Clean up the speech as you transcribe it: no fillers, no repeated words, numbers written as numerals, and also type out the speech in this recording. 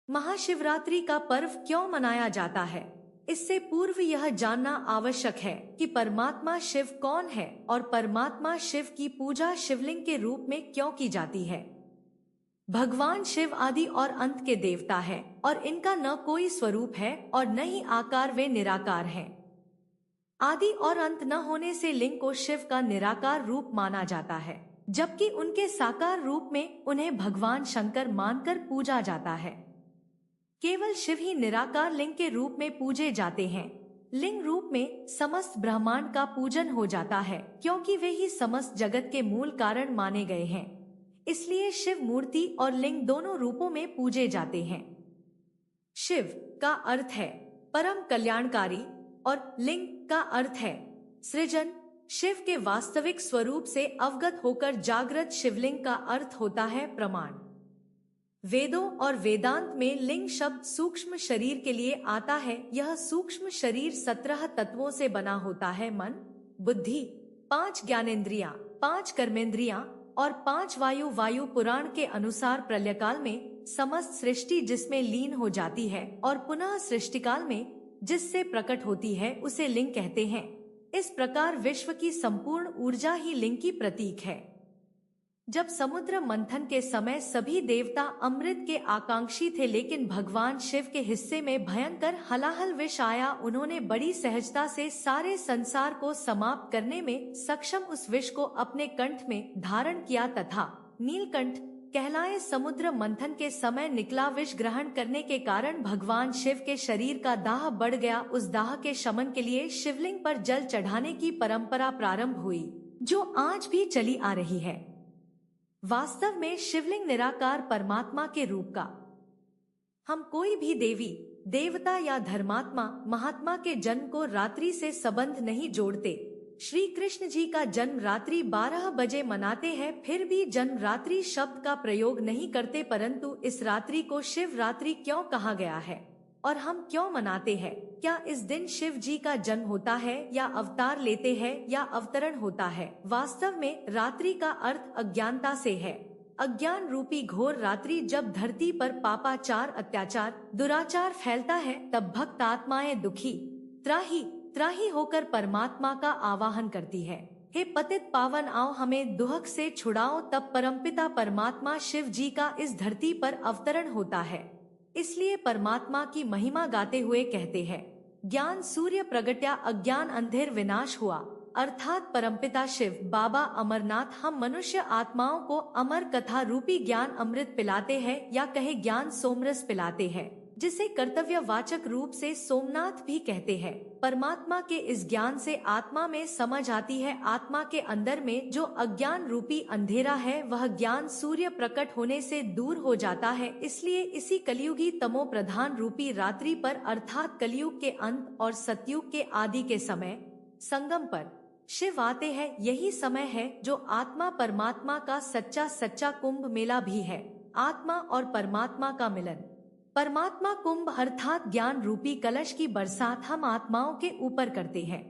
महाशिवरात्रि का पर्व क्यों मनाया जाता है? इससे पूर्व यह जानना आवश्यक है कि परमात्मा शिव कौन है और परमात्मा शिव की पूजा शिवलिंग के रूप में क्यों की जाती है। भगवान शिव आदि और अंत के देवता है और इनका न कोई स्वरूप है और न ही आकार, वे निराकार हैं। आदि और अंत न होने से लिंग को शिव का निराकार रूप माना जाता है, जबकि उनके साकार रूप में उन्हें भगवान शंकर मानकर पूजा जाता है। केवल शिव ही निराकार लिंग के रूप में पूजे जाते हैं। लिंग रूप में समस्त ब्रह्मांड का पूजन हो जाता है, क्योंकि वे ही समस्त जगत के मूल कारण माने गए हैं। इसलिए शिव मूर्ति और लिंग दोनों रूपों में पूजे जाते हैं। शिव का अर्थ है परम कल्याणकारी और लिंग का अर्थ है सृजन। शिव के वास्तविक स्वरूप से अवगत होकर जागृत शिवलिंग का अर्थ होता है प्रमाण। वेदों और वेदांत में लिंग शब्द सूक्ष्म शरीर के लिए आता है। यह सूक्ष्म शरीर 17 तत्वों से बना होता है। मन, बुद्धि, 5 ज्ञानेंद्रियां, 5 कर्मेंद्रियां और 5 वायु। वायु पुराण के अनुसार प्रलयकाल में समस्त सृष्टि जिसमें लीन हो जाती है और पुनः सृष्टिकाल में जिससे प्रकट होती है, उसे लिंग कहते हैं। इस प्रकार विश्व की संपूर्ण ऊर्जा ही लिंग की प्रतीक है। जब समुद्र मंथन के समय सभी देवता अमृत के आकांक्षी थे, लेकिन भगवान शिव के हिस्से में भयंकर हलाहल विष आया। उन्होंने बड़ी सहजता से सारे संसार को समाप्त करने में सक्षम उस विष को अपने कंठ में धारण किया तथा नीलकंठ कहलाए। समुद्र मंथन के समय निकला विष ग्रहण करने के कारण भगवान शिव के शरीर का दाह बढ़ गया। उस दाह के शमन के लिए शिवलिंग पर जल चढ़ाने की परंपरा प्रारंभ हुई, जो आज भी चली आ रही है। वास्तव में शिवलिंग निराकार परमात्मा के रूप का हम कोई भी देवी देवता या धर्मात्मा महात्मा के जन्म को रात्रि से संबंध नहीं जोड़ते। श्री कृष्ण जी का जन्म रात्रि 12 बजे मनाते हैं, फिर भी जन्म रात्रि शब्द का प्रयोग नहीं करते। परंतु इस रात्रि को शिव रात्रि क्यों कहा गया है और हम क्यों मनाते हैं? क्या इस दिन शिव जी का जन्म होता है या अवतार लेते हैं या अवतरण होता है? वास्तव में रात्रि का अर्थ अज्ञानता से है। अज्ञान रूपी घोर रात्रि जब धरती पर पापाचार, अत्याचार, दुराचार फैलता है, तब भक्त आत्माएं दुखी त्राही त्राही होकर परमात्मा का आवाहन करती है। हे पतित पावन आओ, हमें दुहक से छुड़ाओ। तब परमपिता परमात्मा शिव जी का इस धरती पर अवतरण होता है। इसलिए परमात्मा की महिमा गाते हुए कहते हैं, ज्ञान सूर्य प्रगट्या अज्ञान अंधेर विनाश हुआ। अर्थात परमपिता शिव बाबा अमरनाथ हम मनुष्य आत्माओं को अमर कथा रूपी ज्ञान अमृत पिलाते हैं, या कहे ज्ञान सोमरस पिलाते हैं, जिसे कर्तव्य वाचक रूप से सोमनाथ भी कहते हैं। परमात्मा के इस ज्ञान से आत्मा में समझ आती है। आत्मा के अंदर में जो अज्ञान रूपी अंधेरा है, वह ज्ञान सूर्य प्रकट होने से दूर हो जाता है। इसलिए इसी कलयुगी तमो प्रधान रूपी रात्रि पर, अर्थात कलयुग के अंत और सतयुग के आदि के समय संगम पर शिव आते हैं। यही समय है जो आत्मा परमात्मा का सच्चा कुंभ मेला भी है। आत्मा और परमात्मा का मिलन, परमात्मा कुंभ अर्थात ज्ञान रूपी कलश की बरसात हम आत्माओं के ऊपर करते हैं।